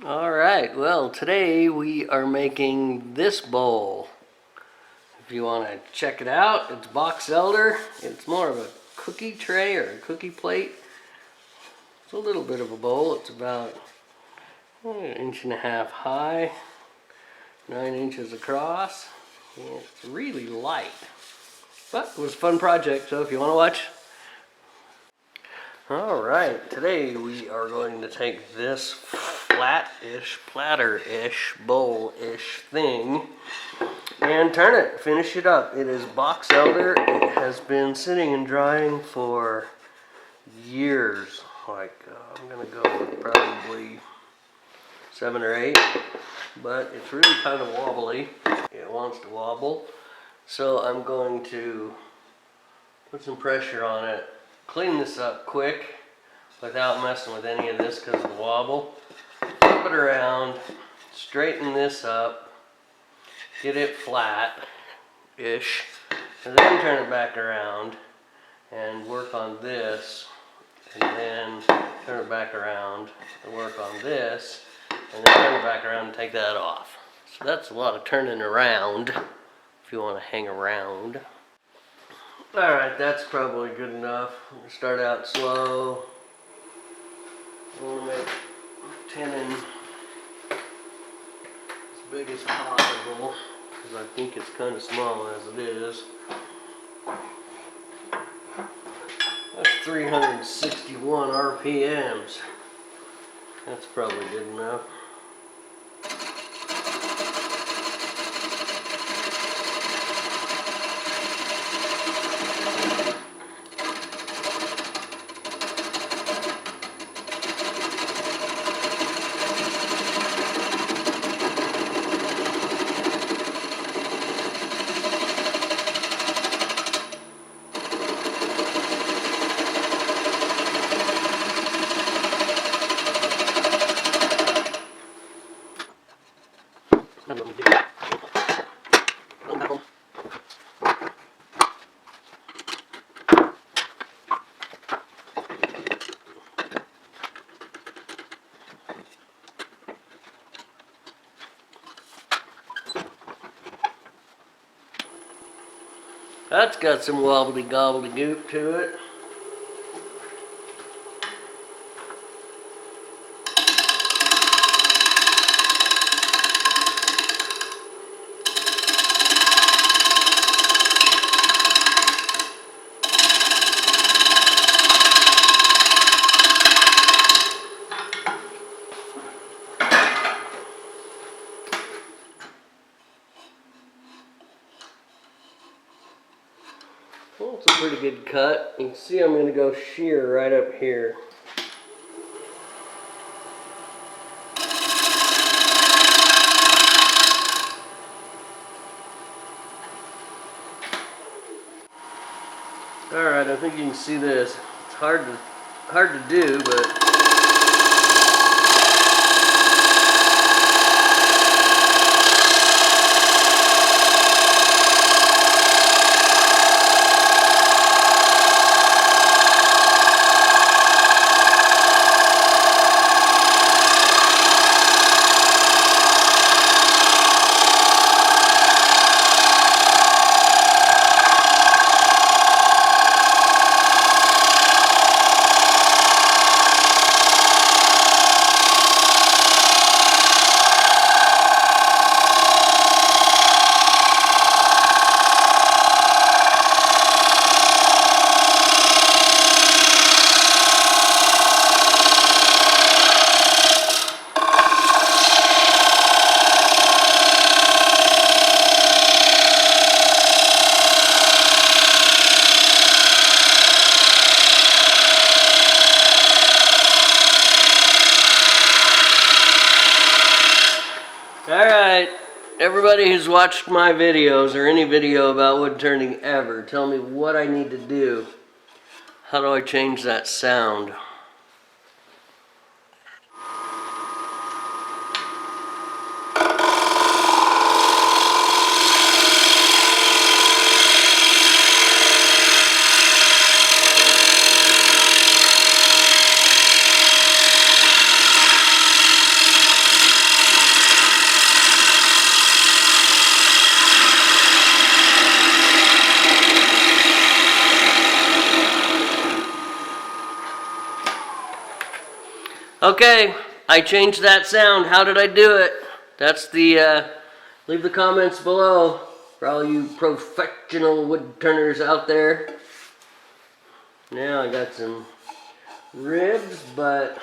Alright, well today we are making this bowl. If you want to check it out, it's box elder. It's more of a cookie tray or a cookie plate. It's a little bit of a bowl. It's about an inch and a half high, 9 inches across. And it's really light. But it was a fun project, so if you want to watch. Alright, today we are going to take this flat-ish, platter-ish, bowl-ish thing and turn it, finish it up. It is box elder. It has been sitting and drying for years. I'm going to go with probably 7 or 8, but it's really kind of wobbly. It wants to wobble. So I'm going to put some pressure on it, clean this up quick without messing with any of this because of the wobble. Flip it around, straighten this up, get it flat-ish, and then turn it back around and work on this, and then turn it back around and work on this, and then turn it back around and take that off. So that's a lot of turning around if you want to hang around. Alright, that's probably good enough. I'm going to start out slow. I want to make tenon as big as possible because I think it's kind of small as it is. That's 361 RPMs. That's probably good enough. That's got some wobbly gobbly goop to it. Well, it's a pretty good cut. You can see I'm going to go shear right up here. Alright, I think you can see this. It's hard to do, but alright, everybody who's watched my videos or any video about wood turning ever, tell me what I need to do. How do I change that sound? Okay, I changed that sound. How did I do it? That's the, leave the comments below for all you professional wood turners out there. Now I got some ribs, but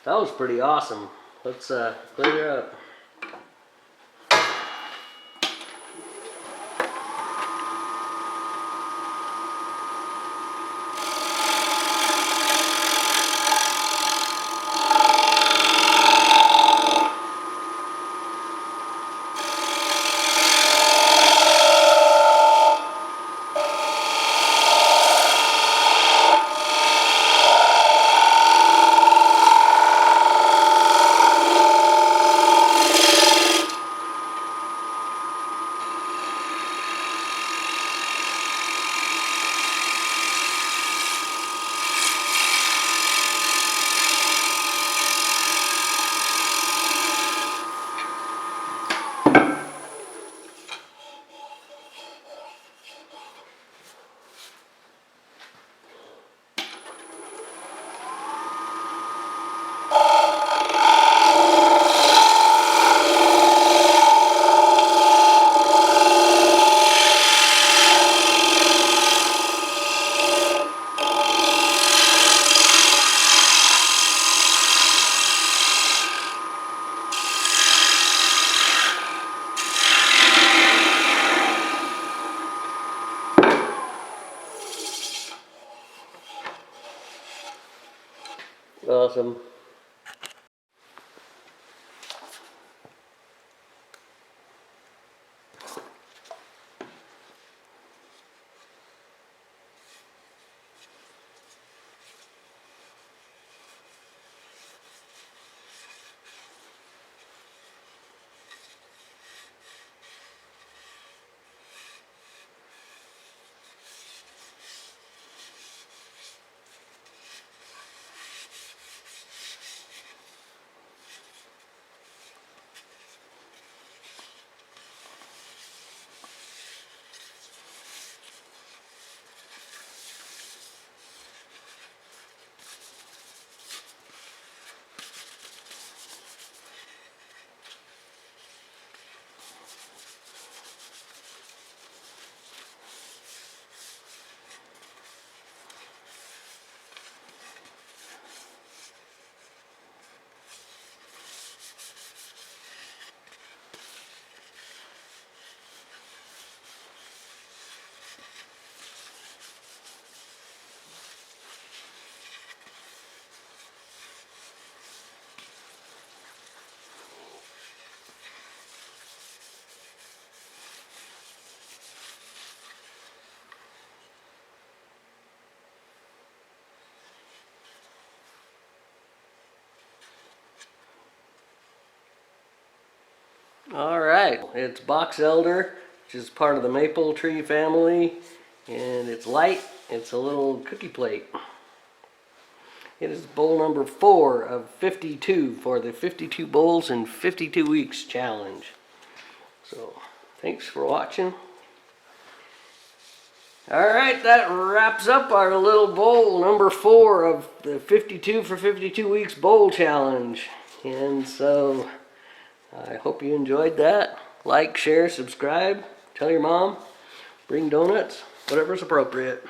that was pretty awesome. Let's clear it up. Awesome. Alright, it's box elder, which is part of the maple tree family, and it's light. It's a little cookie plate. It is bowl number 4 of 52 for the 52 bowls in 52 weeks challenge. So, thanks for watching. Alright, that wraps up our little bowl number 4 of the 52 for 52 weeks bowl challenge. And so, I hope you enjoyed that. Like, share, subscribe, tell your mom, bring donuts, whatever's appropriate.